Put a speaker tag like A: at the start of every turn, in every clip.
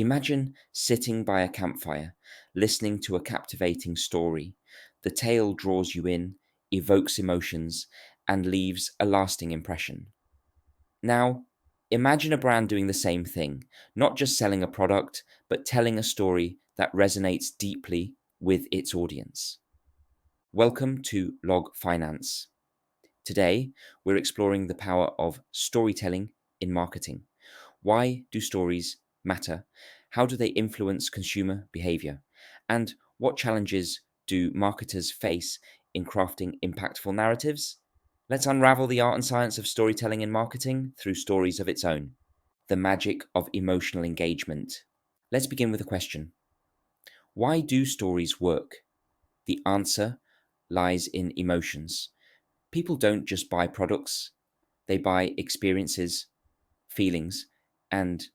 A: Imagine sitting by a campfire, listening to a captivating story. The tale draws you in, evokes emotions, and leaves a lasting impression. Now, imagine a brand doing the same thing, not just selling a product, but telling a story that resonates deeply with its audience. Welcome to Log Finance. Today, we're exploring the power of storytelling in marketing. Why do stories matter? How do they influence consumer behavior? And what challenges do marketers face in crafting impactful narratives? Let's unravel the art and science of storytelling in marketing through stories of its own. The magic of emotional engagement. Let's begin with a question. Why do stories work? The answer lies in emotions. People don't just buy products, they buy experiences, feelings, and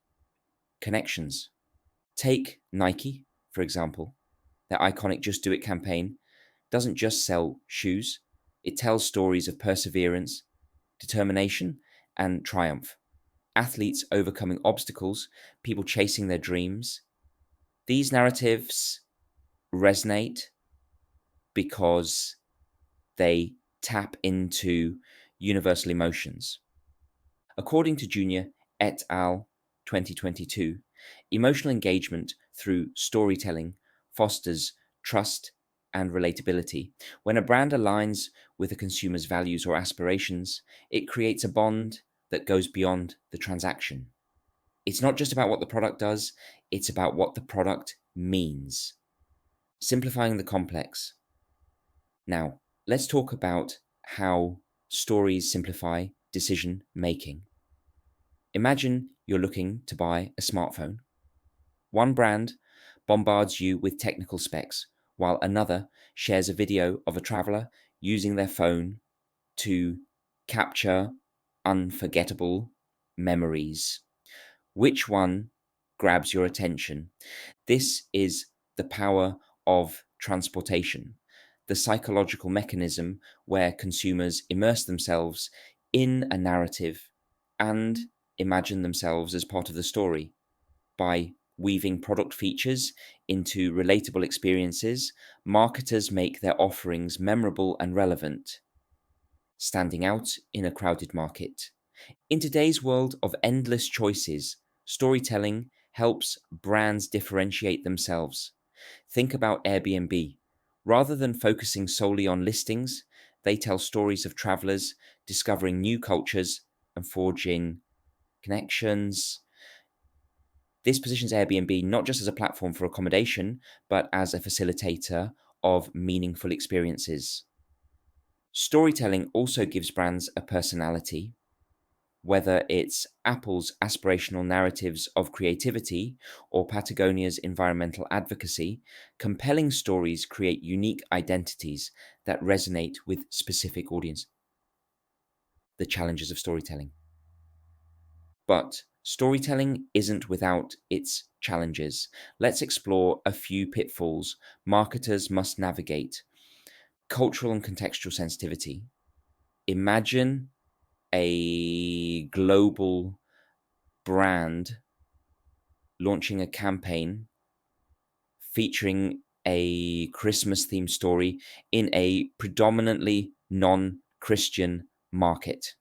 A: connections. Take Nike, for example. Their iconic Just Do It campaign doesn't just sell shoes, it tells stories of perseverance, determination, and triumph. Athletes overcoming obstacles, people chasing their dreams. These narratives resonate because they tap into universal emotions. According to Junior et al. 2022, emotional engagement through storytelling fosters trust and relatability. When a brand aligns with a consumer's values or aspirations, it creates a bond that goes beyond the transaction. It's not just about what the product does, it's about what the product means. Simplifying the complex. Now, let's talk about how stories simplify decision making. Imagine you're looking to buy a smartphone. One brand bombards you with technical specs, while another shares a video of a traveler using their phone to capture unforgettable memories. Which one grabs your attention? This is the power of transportation, the psychological mechanism where consumers immerse themselves in a narrative and imagine themselves as part of the story. By weaving product features into relatable experiences, marketers make their offerings memorable and relevant, standing out in a crowded market. In today's world of endless choices, storytelling helps brands differentiate themselves. Think about Airbnb. Rather than focusing solely on listings, they tell stories of travelers discovering new cultures and forging connections. This positions Airbnb not just as a platform for accommodation, but as a facilitator of meaningful experiences. Storytelling also gives brands a personality, whether it's Apple's aspirational narratives of creativity or Patagonia's environmental advocacy. Compelling stories create unique identities that resonate with specific audiences. The challenges of storytelling. But storytelling isn't without its challenges. Let's explore a few pitfalls marketers must navigate. Cultural and contextual sensitivity. Imagine a global brand launching a campaign featuring a Christmas themed story in a predominantly non Christian market.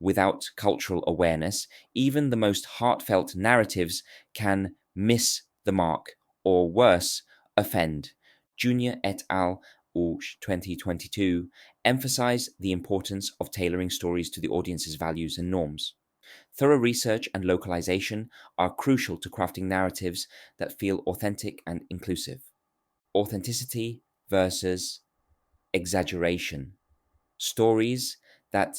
A: Without cultural awareness, even the most heartfelt narratives can miss the mark, or worse, offend. Junior et al. 2022 emphasize the importance of tailoring stories to the audience's values and norms. Thorough research and localization are crucial to crafting narratives that feel authentic and inclusive. Authenticity versus exaggeration. Stories that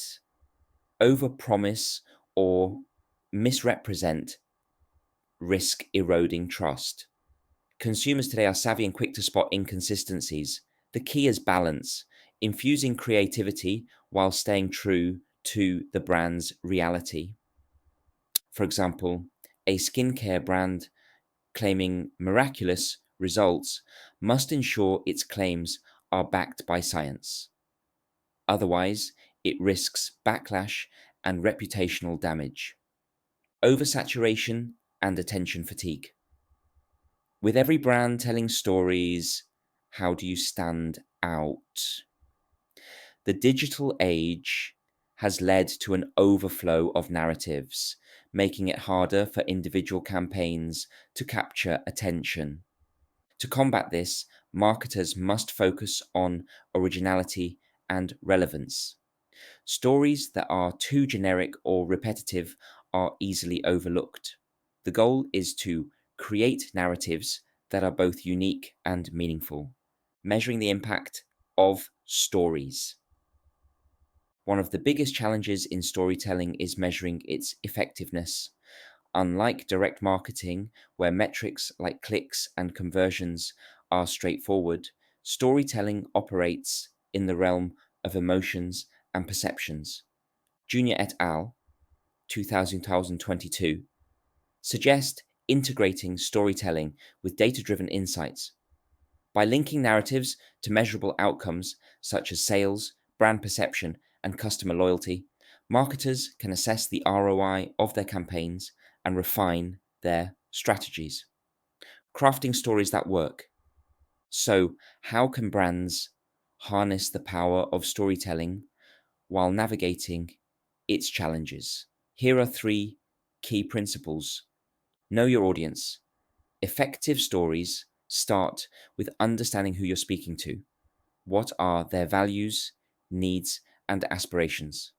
A: overpromise or misrepresent risk eroding trust. Consumers today are savvy and quick to spot inconsistencies. The key is balance, infusing creativity while staying true to the brand's reality. For example, a skincare brand claiming miraculous results must ensure its claims are backed by science. Otherwise, it risks backlash and reputational damage. Oversaturation and attention fatigue. With every brand telling stories, how do you stand out? The digital age has led to an overflow of narratives, making it harder for individual campaigns to capture attention. To combat this, marketers must focus on originality and relevance. Stories that are too generic or repetitive are easily overlooked. The goal is to create narratives that are both unique and meaningful, measuring the impact of stories. One of the biggest challenges in storytelling is measuring its effectiveness. Unlike direct marketing, where metrics like clicks and conversions are straightforward, storytelling operates in the realm of emotions and perceptions. Junior et al. 2022 suggest integrating storytelling with data driven insights. By linking narratives to measurable outcomes such as sales, brand perception, and customer loyalty, marketers can assess the ROI of their campaigns and refine their strategies. Crafting stories that work. So, how can brands harness the power of storytelling while navigating its challenges? Here are three key principles. Know your audience. Effective stories start with understanding who you're speaking to. What are their values, needs, and aspirations?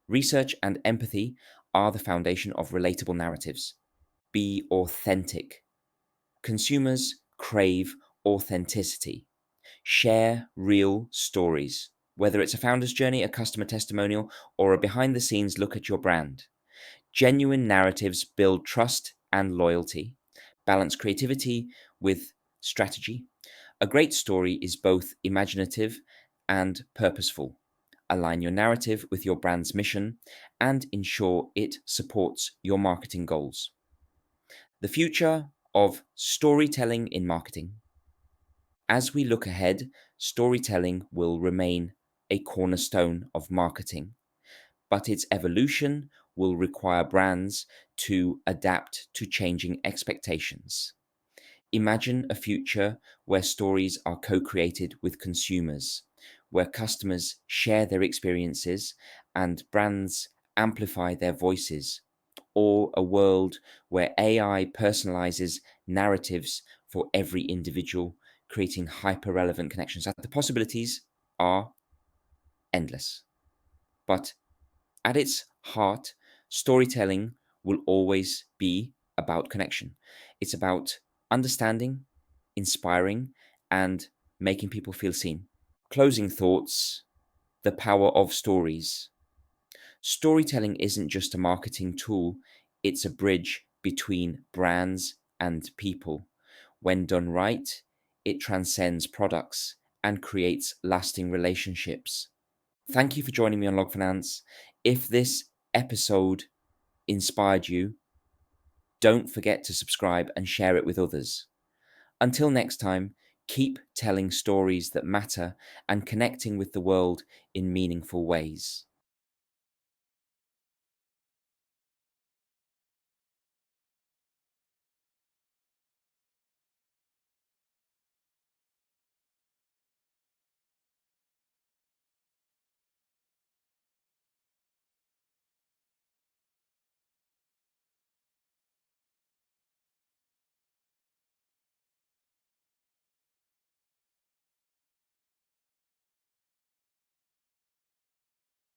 A: Research and empathy are the foundation of relatable narratives. Be authentic. Consumers crave authenticity. Share real stories, whether it's a founder's journey, a customer testimonial, or a behind the scenes look at your brand. Genuine narratives build trust and loyalty. Balance creativity with strategy. A great story is both imaginative and purposeful. Align your narrative with your brand's mission and ensure it supports your marketing goals. The future of storytelling in marketing. As we look ahead, storytelling will remain a cornerstone of marketing, but its evolution will require brands to adapt to changing expectations. Imagine a future where stories are co created with consumers, where customers share their experiences and brands amplify their voices, or a world where AI personalizes narratives for every individual, creating hyper relevant connections. The possibilities are endless. But at its heart, storytelling will always be about connection. It's about understanding, inspiring, and making people feel seen. Closing thoughts. The power of stories. Storytelling isn't just a marketing tool, it's a bridge between brands and people. When done right, it transcends products and creates lasting relationships. Thank you for joining me on Log Finance. If this episode inspired you, don't forget to subscribe and share it with others. Until next time, keep telling stories that matter and connecting with the world in meaningful ways.